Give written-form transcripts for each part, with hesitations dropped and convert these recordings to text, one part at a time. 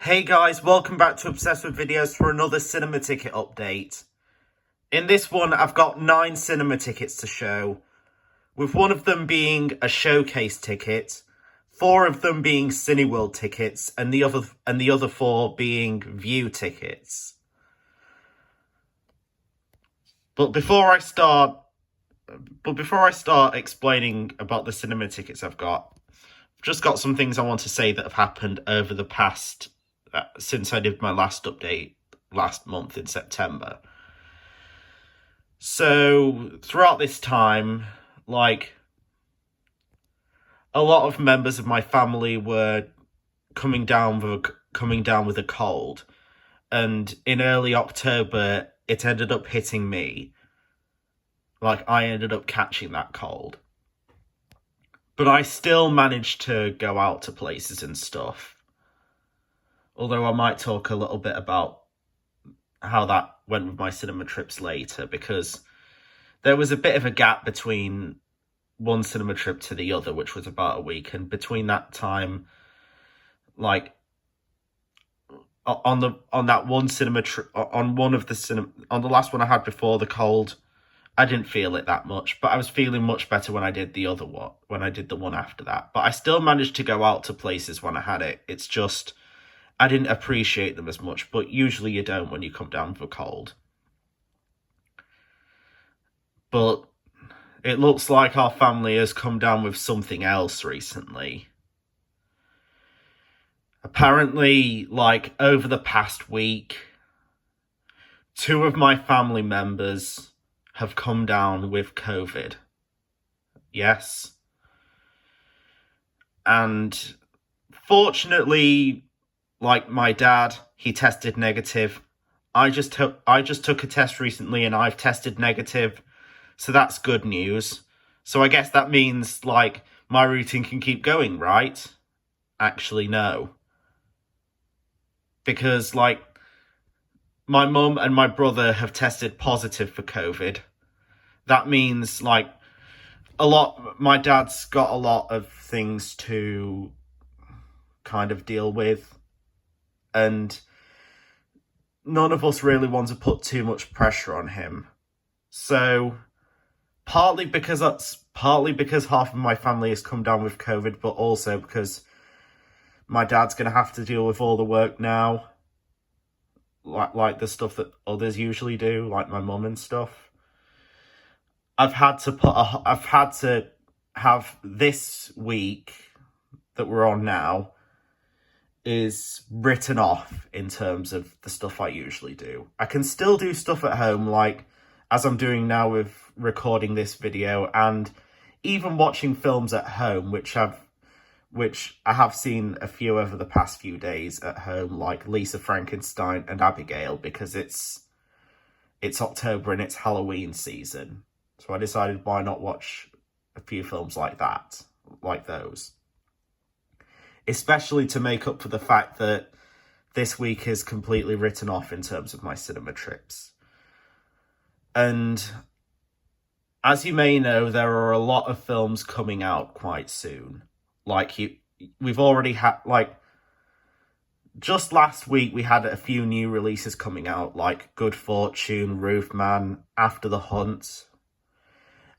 Hey guys, welcome back to Obsessed with Videos for another cinema ticket update. In this one, I've got 9 cinema tickets to show, with one of them being a showcase ticket, 4 of them being Cineworld tickets, and the other 4 being View tickets. But before I start explaining about the cinema tickets I've just got some things I want to say that have happened over the past since I did my last update last month in September. So throughout this time, a lot of members of my family were coming down with a cold, and in early October it ended up hitting me. I ended up catching that cold. But I still managed to go out to places and stuff. Although I might talk a little bit about how that went with my cinema trips later, because there was a bit of a gap between one cinema trip to the other, which was about a week. And between that time, on the last one I had before the cold, I didn't feel it that much, but I was feeling much better when I did the one after that. But I still managed to go out to places when I had it. It's just I didn't appreciate them as much, but usually you don't when you come down with a cold. But it looks like our family has come down with something else recently. Apparently, over the past week, 2 of my family members have come down with COVID. Yes. And fortunately, my dad, he tested negative. I just took a test recently and I've tested negative. So that's good news. So I guess that means my routine can keep going, right? Actually, no. Because my mum and my brother have tested positive for COVID. That means my dad's got a lot of things to kind of deal with, and none of us really want to put too much pressure on him. So partly because half of my family has come down with COVID, but also because my dad's going to have to deal with all the work now, like the stuff that others usually do, like my mum and stuff. I've had to have this week that we're on now is written off in terms of the stuff I usually do. I can still do stuff at home, as I'm doing now with recording this video, and even watching films at home, which I have seen a few over the past few days at home, like Lisa Frankenstein and Abigail, because it's October and it's Halloween season. So I decided why not watch a few films like those. Especially to make up for the fact that this week is completely written off in terms of my cinema trips. And as you may know, there are a lot of films coming out quite soon. We've already had, just last week we had a few new releases coming out, like Good Fortune, Roofman, After the Hunt.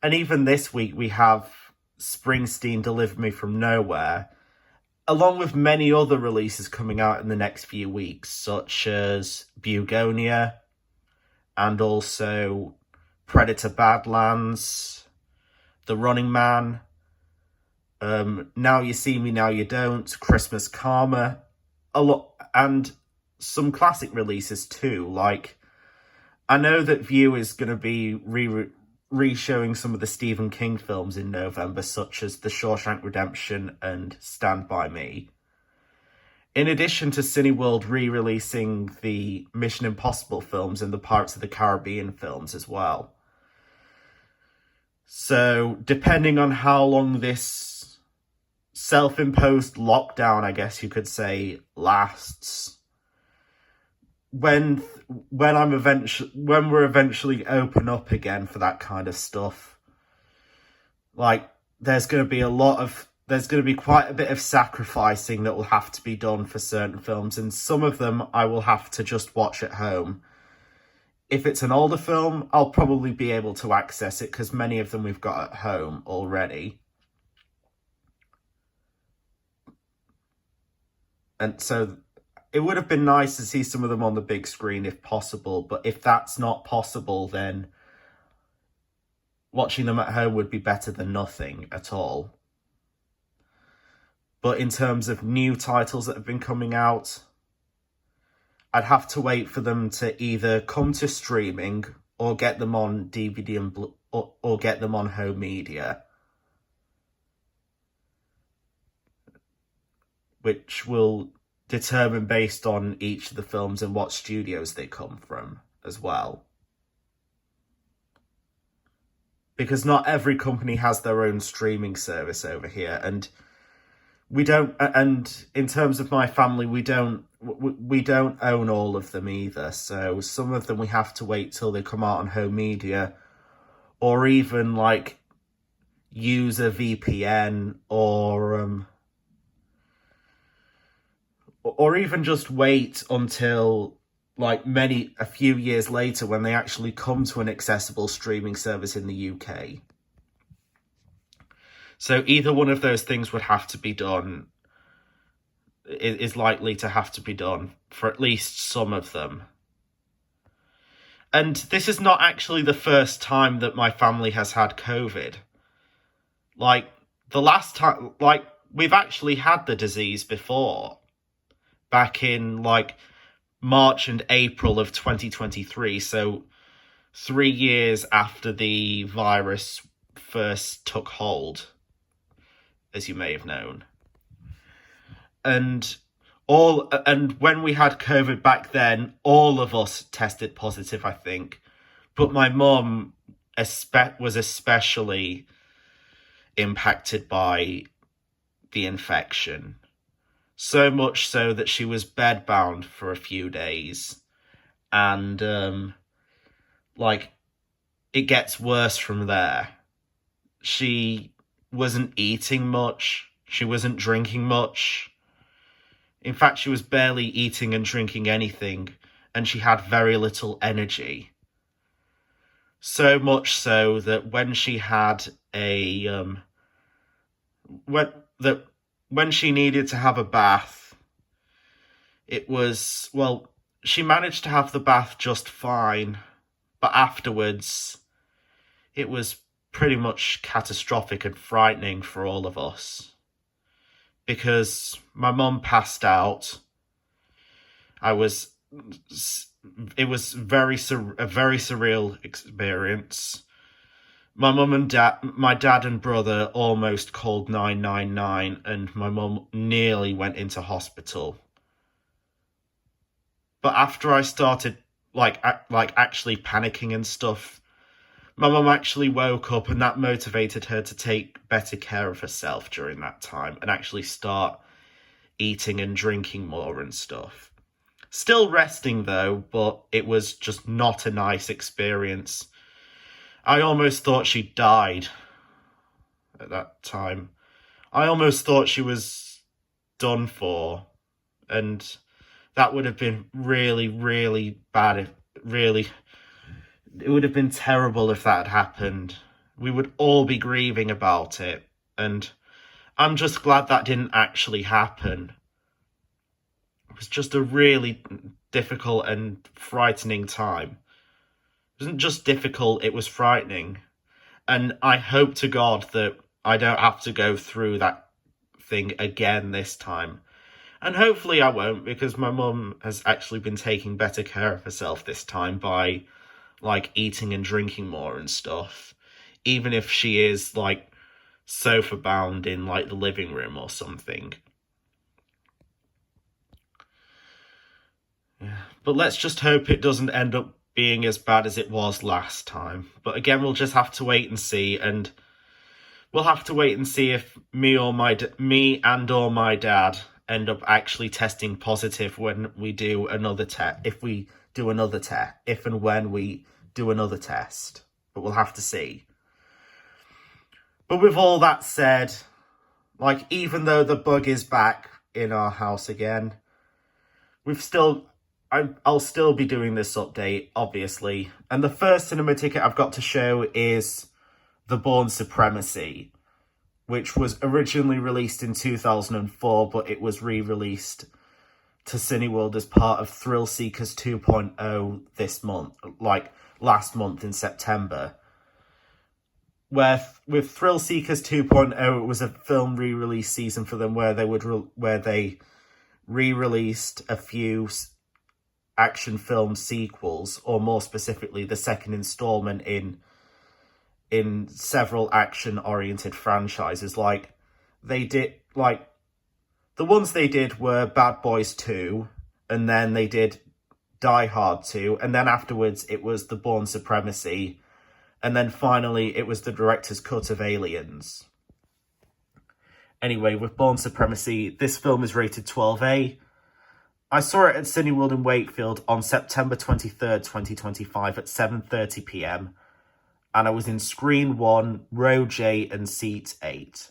And even this week we have Springsteen, Deliver Me From Nowhere, along with many other releases coming out in the next few weeks, such as Bugonia, and also Predator Badlands, The Running Man, Now You See Me, Now You Don't, Christmas Karma, and some classic releases too. I know that View is going to be re-showing some of the Stephen King films in November, such as The Shawshank Redemption and Stand By Me. In addition to Cineworld re-releasing the Mission Impossible films and the Pirates of the Caribbean films as well. So, depending on how long this self-imposed lockdown, I guess you could say, lasts, when we're eventually open up again for that kind of stuff, there's going to be a lot of there's going to be quite a bit of sacrificing that will have to be done for certain films, and some of them I will have to just watch at home. If it's an older film, I'll probably be able to access it because many of them we've got at home already. And so it would have been nice to see some of them on the big screen if possible, but if that's not possible, then watching them at home would be better than nothing at all. But in terms of new titles that have been coming out, I'd have to wait for them to either come to streaming or get them on DVD and or get them on home media, which will determine based on each of the films and what studios they come from as well. Because not every company has their own streaming service over here, and we don't. And in terms of my family, we don't own all of them either. So some of them we have to wait till they come out on home media, or even like use a VPN, or even just wait until like a few years later when they actually come to an accessible streaming service in the UK. So either one of those things would have to be done, is likely to have to be done for at least some of them. And this is not actually the first time that my family has had COVID. Like, the last time, like, we've actually had the disease before. Back in, like, March and April of 2023, so 3 years after the virus first took hold, as you may have known. And when we had COVID back then, all of us tested positive, I think. But my mum was especially impacted by the infection. So much so that she was bedbound for a few days. And, it gets worse from there. She wasn't eating much. She wasn't drinking much. In fact, she was barely eating and drinking anything, and she had very little energy. So much so that when she had when she needed to have a bath, she managed to have the bath just fine, but afterwards, it was pretty much catastrophic and frightening for all of us. Because my mum passed out. It was a very surreal experience. My dad and brother almost called 999, and my mum nearly went into hospital. But after I started actually panicking and stuff, my mum actually woke up, and that motivated her to take better care of herself during that time and actually start eating and drinking more and stuff. Still resting though, but it was just not a nice experience. I almost thought she died at that time. I almost thought she was done for, and that would have been really, really bad. It would have been terrible if that had happened. We would all be grieving about it, and I'm just glad that didn't actually happen. It was just a really difficult and frightening time. It wasn't just difficult, it was frightening. And I hope to God that I don't have to go through that thing again this time. And hopefully I won't, because my mum has actually been taking better care of herself this time by eating and drinking more and stuff, even if she is sofa bound in the living room or something. Yeah. But let's just hope it doesn't end up being as bad as it was last time. But again, we'll just have to wait and see, and we'll have to wait and see if me and or my dad end up actually testing positive when we do another test. If and when we do another test. But we'll have to see. But with all that said, Like, even though the bug is back in our house again, I'll still be doing this update, obviously. And the first cinema ticket I've got to show is The Bourne Supremacy, which was originally released in 2004, but it was re-released to Cineworld as part of Thrill Seekers 2.0 this month, like last month in September. Where with Thrill Seekers 2.0, it was a film re-release season for them where they re-released a few action film sequels, or more specifically, the second installment in several action-oriented franchises. Like, the ones they did were Bad Boys 2, and then they did Die Hard 2, and then afterwards it was The Bourne Supremacy, and then finally it was the director's cut of Aliens. Anyway, with Bourne Supremacy, this film is rated 12A. I saw it at Cineworld in Wakefield on September 23rd, 2025 at 7:30 p.m. and I was in Screen 1, Row J and Seat 8.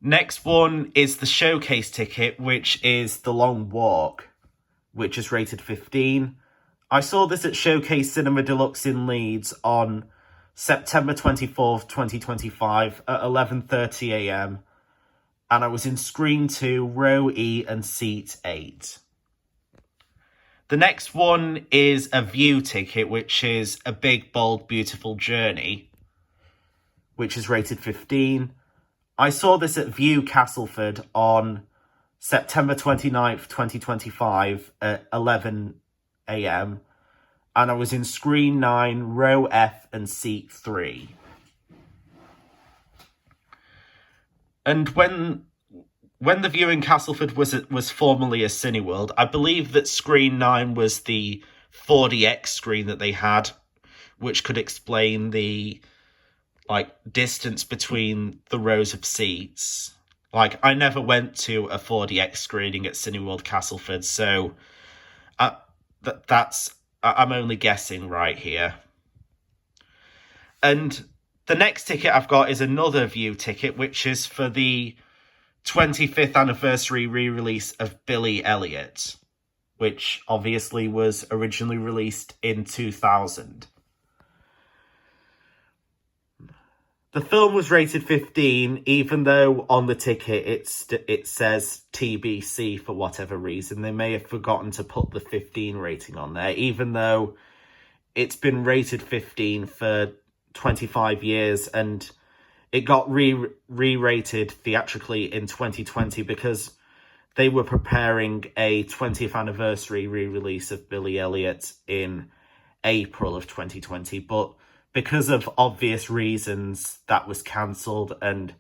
Next one is the showcase ticket, which is The Long Walk, which is rated 15. I saw this at Showcase Cinema Deluxe in Leeds on September 24th, 2025 at 11:30 a.m. and I was in Screen 2, Row E and Seat 8. The next one is a View ticket, which is A Big, Bold, Beautiful Journey, which is rated 15. I saw this at View Castleford on September 29th, 2025 at 11 a.m. and I was in Screen 9, Row F and Seat 3. And when the View in Castleford was formerly a Cineworld, I believe that Screen 9 was the 4DX screen that they had, which could explain the distance between the rows of seats. Like, I never went to a 4DX screening at Cineworld Castleford, so I'm only guessing right here. And the next ticket I've got is another View ticket, which is for the 25th anniversary re-release of Billy Elliot, which obviously was originally released in 2000. The film was rated 15, even though on the ticket it says TBC for whatever reason. They may have forgotten to put the 15 rating on there, even though it's been rated 15 for 25 years, and it got re-rated theatrically in 2020 because they were preparing a 20th anniversary re-release of Billy Elliot in April of 2020, but because of obvious reasons, that was cancelled, and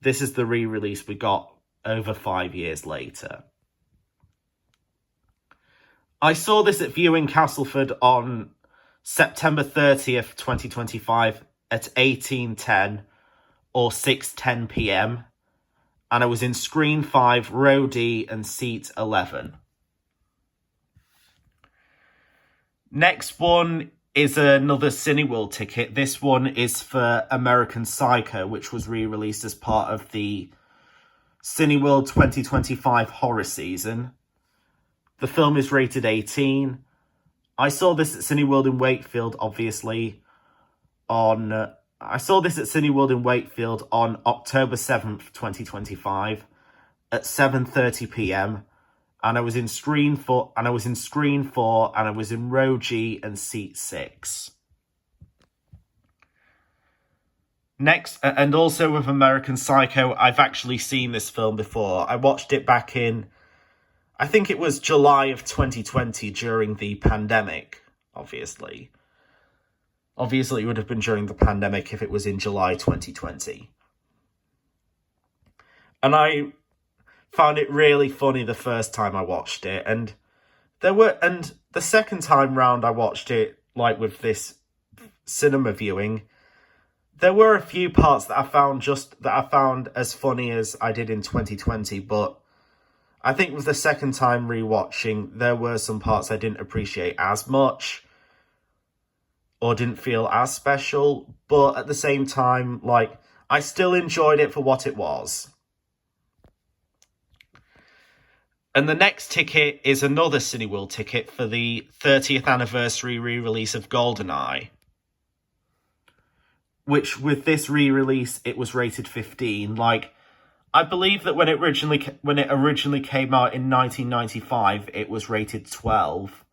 this is the re-release we got over 5 years later. I saw this at View in Castleford on September 30th, 2025 at 18:10 or 6:10 p.m. and I was in Screen 5, Row D and Seat 11. Next one is another Cineworld ticket. This one is for American Psycho, which was re-released as part of the Cineworld 2025 horror season. The film is rated 18. I saw this at Cineworld in Wakefield, obviously, on October 7th, 2025 at 7:30 p.m. and I was in Screen 4 and I was in Row G and Seat 6. Next, and also with American Psycho, I've actually seen this film before. I watched it back in, I think it was July of 2020 during the pandemic, obviously. Obviously, it would have been during the pandemic if it was in July 2020. And I found it really funny the first time I watched it, and the second time round I watched it, like with this cinema viewing, there were a few parts that I found as funny as I did in 2020, but I think with the second time rewatching, there were some parts I didn't appreciate as much or didn't feel as special, but at the same time, like, I still enjoyed it for what it was. And the next ticket is another Cineworld ticket for the 30th anniversary re-release of GoldenEye. Which, with this re-release, it was rated 15. Like, I believe that when it originally came out in 1995, it was rated 12.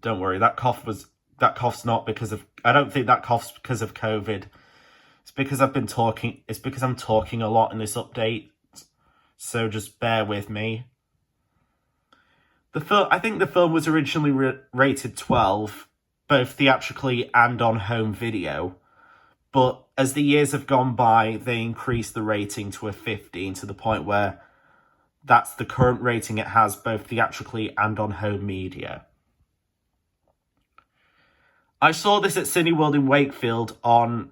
Don't worry, that cough's not because of, I don't think that cough's because of COVID. It's because I'm talking a lot in this update. So just bear with me. I think the film was originally rated 12, both theatrically and on home video. But as the years have gone by, they increased the rating to a 15 to the point where that's the current rating it has both theatrically and on home media. I saw this at Cineworld in Wakefield on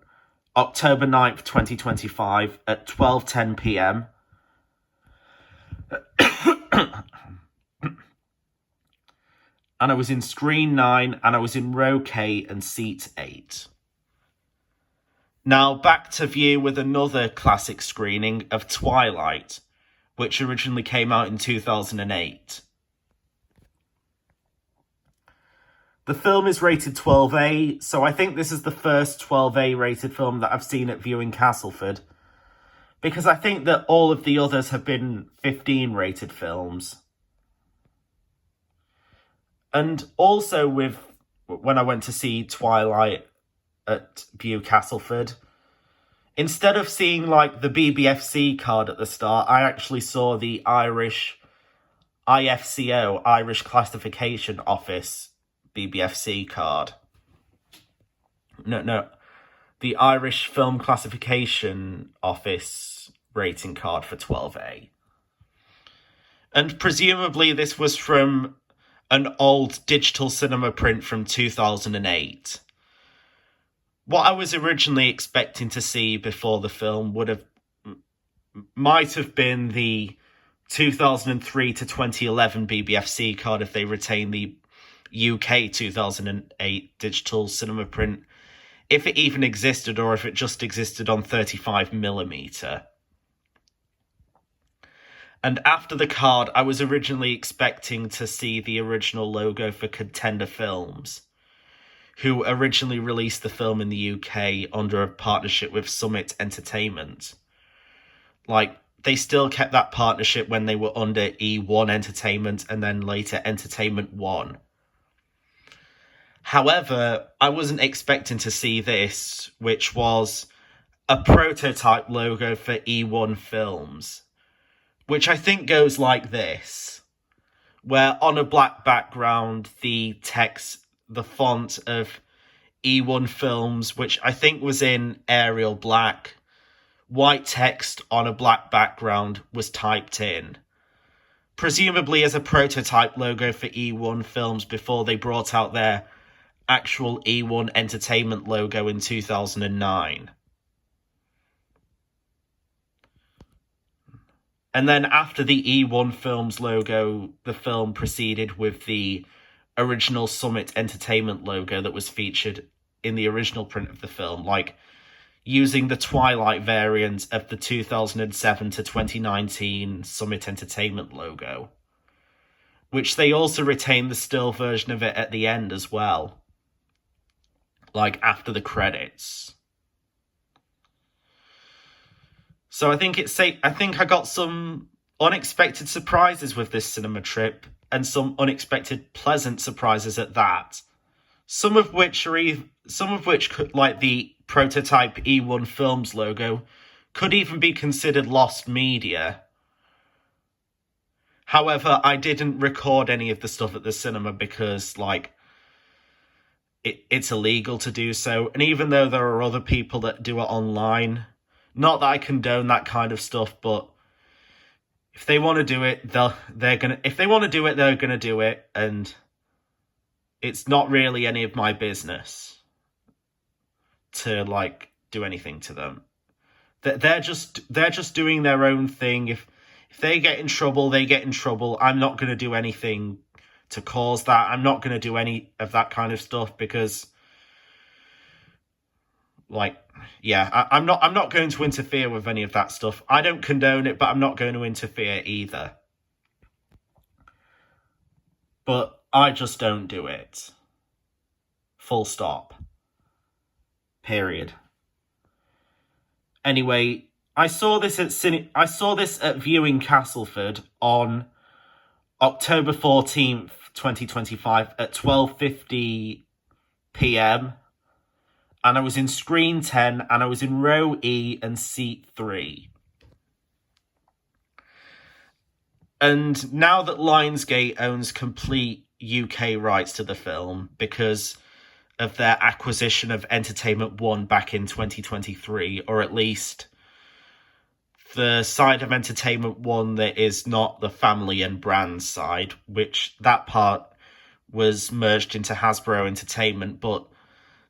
October 9th, 2025 at 12:10 p.m. And I was in screen 9 and I was in row K and seat 8. Now back to view with another classic screening of Twilight, which originally came out in 2008. The film is rated 12A, so I think this is the first 12A rated film that I've seen at viewing Castleford, because I think that all of the others have been 15 rated films. And also when I went to see Twilight at View Castleford, instead of seeing like the BBFC card at the start, I actually saw the Irish IFCO, Irish Classification Office BBFC card. No, the Irish Film Classification Office rating card for 12A. And presumably this was from an old digital cinema print from 2008. What I was originally expecting to see before the film might have been the 2003 to 2011 BBFC card if they retained the UK 2008 digital cinema print, if it even existed or if it just existed on 35mm. And after the card, I was originally expecting to see the original logo for Contender Films, who originally released the film in the UK under a partnership with Summit Entertainment. Like, they still kept that partnership when they were under E1 Entertainment and then later Entertainment One. However, I wasn't expecting to see this, which was a prototype logo for E1 Films, which I think goes like this, where on a black background, the text, the font of E1 Films, which I think was in Arial black, white text on a black background was typed in, presumably as a prototype logo for E1 Films before they brought out their actual E1 Entertainment logo in 2009. And then after the E1 Films logo, the film proceeded with the original Summit Entertainment logo that was featured in the original print of the film, like using the Twilight variant of the 2007 to 2019 Summit Entertainment logo, which they also retained the still version of it at the end as well, like after the credits. So I think I got some unexpected surprises with this cinema trip, and some unexpected pleasant surprises at that. Some of which could, like the prototype E1 Films logo, could even be considered lost media. However, I didn't record any of the stuff at the cinema because, like, it's illegal to do so. And even though there are other people that do it online, not that I condone that kind of stuff, but if they want to do it, they're gonna do it, and it's not really any of my business to like do anything to them. They're just doing their own thing. If they get in trouble, they get in trouble. I'm not going to do anything to cause that. I'm not going to do any of that kind of stuff because Like, yeah, I'm not going to interfere with any of that stuff. I don't condone it, but I'm not going to interfere either. But I just don't do it. Full stop. Period. Anyway, I saw this at Viewing Castleford on October 14th, 2025 at 12:50 p.m. and I was in screen 10 and I was in row E and seat 3. And now that Lionsgate owns complete UK rights to the film because of their acquisition of Entertainment One back in 2023, or at least the side of Entertainment One that is not the family and brand side, which that part was merged into Hasbro Entertainment, but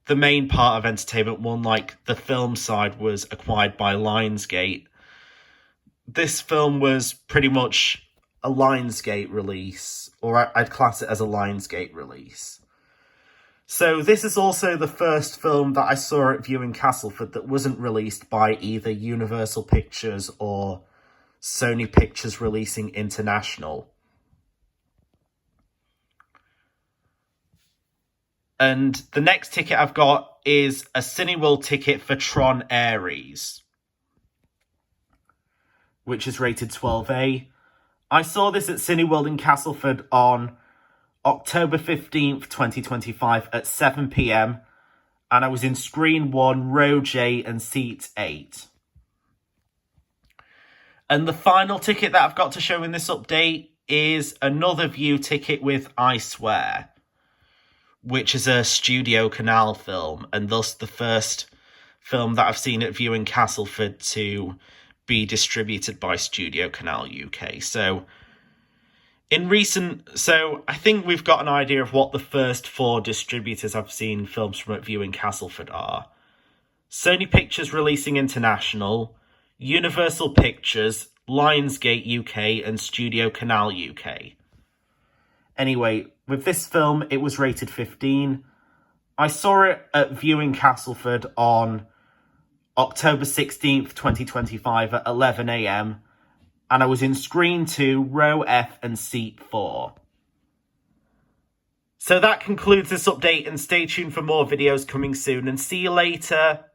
the main part of Entertainment One, like the film side, was acquired by Lionsgate. This film was pretty much a Lionsgate release, or I'd class it as a Lionsgate release. So this is also the first film that I saw at Viewing Castleford that wasn't released by either Universal Pictures or Sony Pictures Releasing International. And the next ticket I've got is a Cineworld ticket for Tron Ares, which is rated 12A. I saw this at Cineworld in Castleford on October 15th, 2025 at 7 p.m. and I was in screen 1, row J and seat 8. And the final ticket that I've got to show in this update is another View ticket with I Swear, which is a Studio Canal film, and thus the first film that I've seen at Viewing Castleford to be distributed by Studio Canal UK. So I think we've got an idea of what the first 4 distributors I've seen films from at Viewing Castleford are. Sony Pictures Releasing International, Universal Pictures, Lionsgate UK, and Studio Canal UK. Anyway, with this film, it was rated 15. I saw it at Viewing Castleford on October 16th, 2025 at 11 a.m. and I was in screen 2, row F and seat 4. So that concludes this update, and stay tuned for more videos coming soon, and see you later.